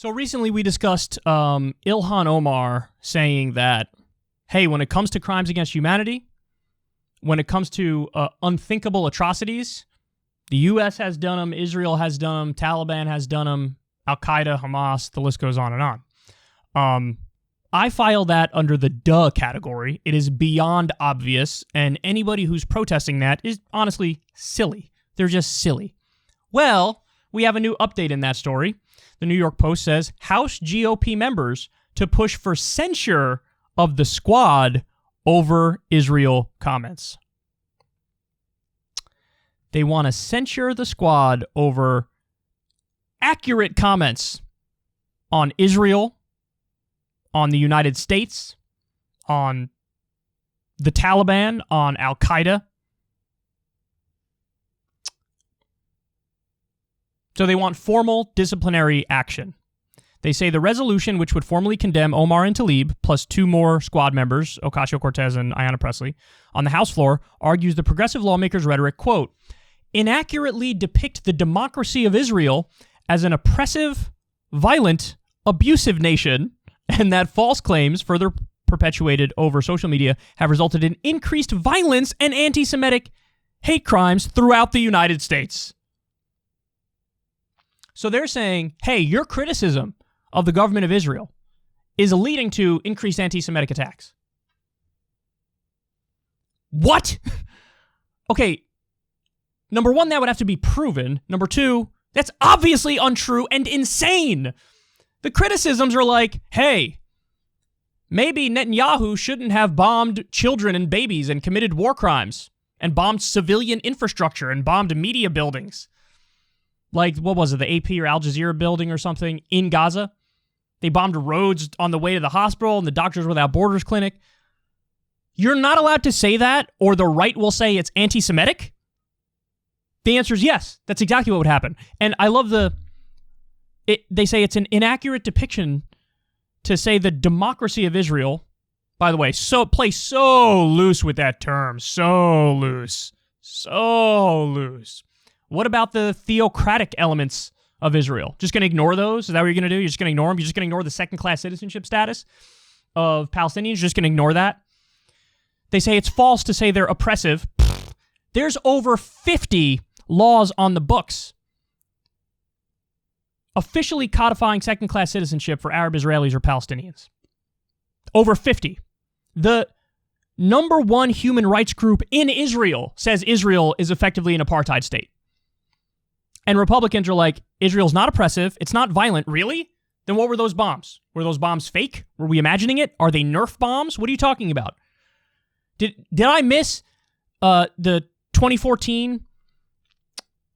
So recently we discussed Ilhan Omar saying that, hey, when it comes to crimes against humanity, when it comes to unthinkable atrocities, the U.S. has done them, Israel has done them, Taliban has done them, Al-Qaeda, Hamas, the list goes on and on. I file that under the duh category. It is beyond obvious, and anybody who's protesting that is honestly silly. They're just silly. Well, we have a new update in that story. The New York Post says House GOP members to push for censure of the squad over Israel comments. They want to censure the squad over accurate comments on Israel, on the United States, on the Taliban, on Al-Qaeda. So they want formal disciplinary action. They say the resolution, which would formally condemn Omar and Tlaib, plus two more squad members, Ocasio-Cortez and Ayanna Pressley, on the House floor, argues the progressive lawmakers' rhetoric, quote, inaccurately depict the democracy of Israel as an oppressive, violent, abusive nation, and that false claims, further perpetuated over social media, have resulted in increased violence and anti-Semitic hate crimes throughout the United States. So they're saying, hey, your criticism of the government of Israel is leading to increased anti-Semitic attacks. What? Okay, number one, that would have to be proven. Number two, that's obviously untrue and insane. The criticisms are like, hey, maybe Netanyahu shouldn't have bombed children and babies and committed war crimes and bombed civilian infrastructure and bombed media buildings. Like, what was it, the AP or Al Jazeera building or something in Gaza? They bombed roads on the way to the hospital and the Doctors Without Borders clinic. You're not allowed to say that, or the right will say it's anti-Semitic? The answer is yes. That's exactly what would happen. And I love they say it's an inaccurate depiction to say the democracy of Israel. By the way, play so loose with that term. So loose. So loose. What about the theocratic elements of Israel? Just going to ignore those? Is that what you're going to do? You're just going to ignore them? You're just going to ignore the second-class citizenship status of Palestinians? You're just going to ignore that? They say it's false to say they're oppressive. There's over 50 laws on the books officially codifying second-class citizenship for Arab Israelis or Palestinians. Over 50. The number one human rights group in Israel says Israel is effectively an apartheid state. And Republicans are like, Israel's not oppressive. It's not violent. Really? Then what were those bombs? Were those bombs fake? Were we imagining it? Are they Nerf bombs? What are you talking about? Did I miss the 2014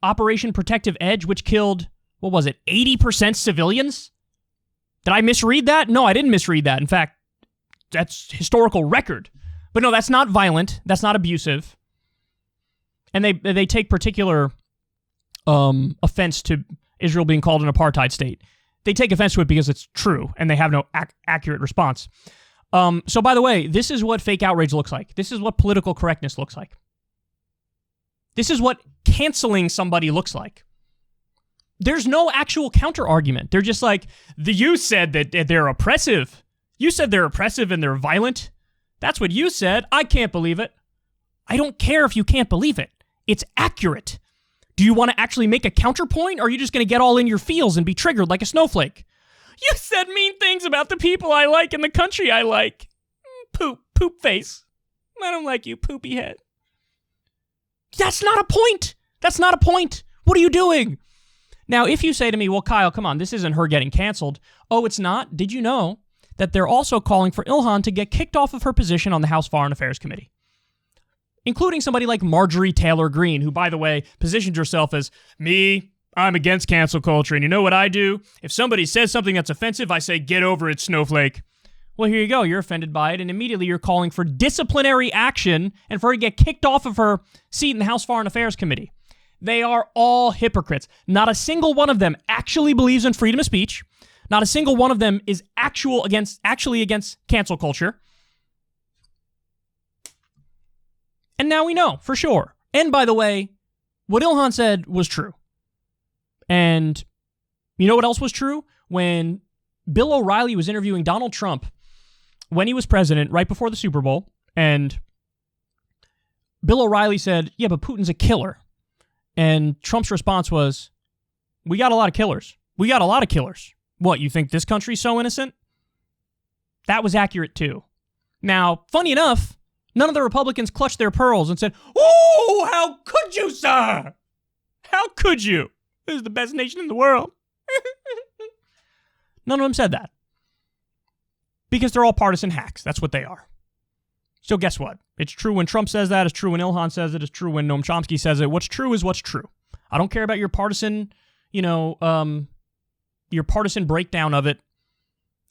Operation Protective Edge, which killed, what was it, 80% civilians? Did I misread that? No, I didn't misread that. In fact, that's historical record. But no, that's not violent. That's not abusive. And they take particular offense to Israel being called an apartheid state. They take offense to it because it's true, and they have no accurate response. So, by the way, this is what fake outrage looks like. This is what political correctness looks like. This is what canceling somebody looks like. There's no actual counter-argument. They're just like, you said that they're oppressive. You said they're oppressive and they're violent. That's what you said. I can't believe it. I don't care if you can't believe it. It's accurate. Do you want to actually make a counterpoint, or are you just going to get all in your feels and be triggered like a snowflake? You said mean things about the people I like and the country I like. Poop face. I don't like you, poopy head. That's not a point. That's not a point. What are you doing? Now, if you say to me, well, Kyle, come on, this isn't her getting canceled. Oh, it's not? Did you know that they're also calling for Ilhan to get kicked off of her position on the House Foreign Affairs Committee? Including somebody like Marjorie Taylor Greene, who, by the way, positions herself as, I'm against cancel culture, and you know what I do? If somebody says something that's offensive, I say, get over it, snowflake. Well, here you go. You're offended by it, and immediately you're calling for disciplinary action and for her to get kicked off of her seat in the House Foreign Affairs Committee. They are all hypocrites. Not a single one of them actually believes in freedom of speech. Not a single one of them is actually against cancel culture. And now we know, for sure. And by the way, what Ilhan said was true. And you know what else was true? when Bill O'Reilly was interviewing Donald Trump when he was president right before the Super Bowl, and Bill O'Reilly said, yeah, but Putin's a killer. And Trump's response was, we got a lot of killers. We got a lot of killers. What, you think this country's so innocent? That was accurate too. Now, funny enough, none of the Republicans clutched their pearls and said, oh, how could you, sir? How could you? This is the best nation in the world. None of them said that. Because they're all partisan hacks. That's what they are. So guess what? It's true when Trump says that. It's true when Ilhan says it. It's true when Noam Chomsky says it. What's true is what's true. I don't care about your partisan, your partisan breakdown of it.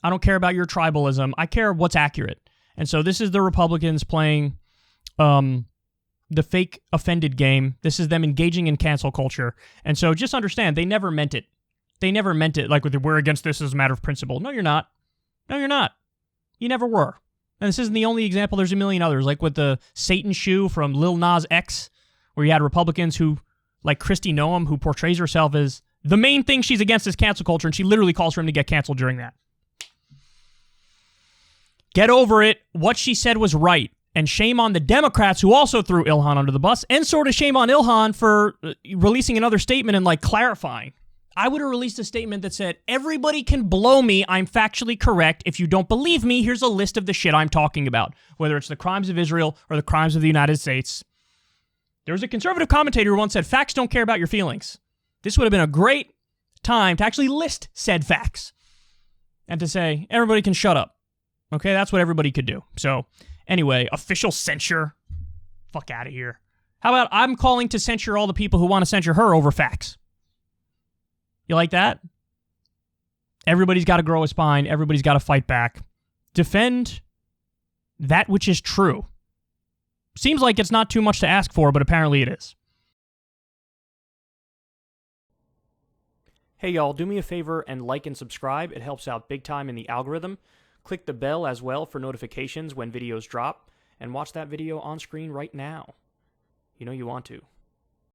I don't care about your tribalism. I care what's accurate. And so this is the Republicans playing the fake offended game. This is them engaging in cancel culture. And so just understand, they never meant it. They never meant it like, we're against this as a matter of principle. No, you're not. No, you're not. You never were. And this isn't the only example. There's a million others, like with the Satan shoe from Lil Nas X, where you had Republicans who, like Kristi Noem, who portrays herself as the main thing she's against is cancel culture, and she literally calls for him to get canceled during that. Get over it. What she said was right. And shame on the Democrats who also threw Ilhan under the bus, and sort of shame on Ilhan for releasing another statement and like clarifying. I would have released a statement that said, everybody can blow me, I'm factually correct. If you don't believe me, here's a list of the shit I'm talking about, whether it's the crimes of Israel or the crimes of the United States. There was a conservative commentator who once said, facts don't care about your feelings. This would have been a great time to actually list said facts and to say, everybody can shut up. Okay, that's what everybody could do. So, anyway, official censure. Fuck out of here. How about I'm calling to censure all the people who want to censure her over facts? You like that? Everybody's got to grow a spine. Everybody's got to fight back. Defend that which is true. Seems like it's not too much to ask for, but apparently it is. Hey y'all, do me a favor and like and subscribe. It helps out big time in the algorithm. Click the bell as well for notifications when videos drop, and watch that video on screen right now. You know you want to.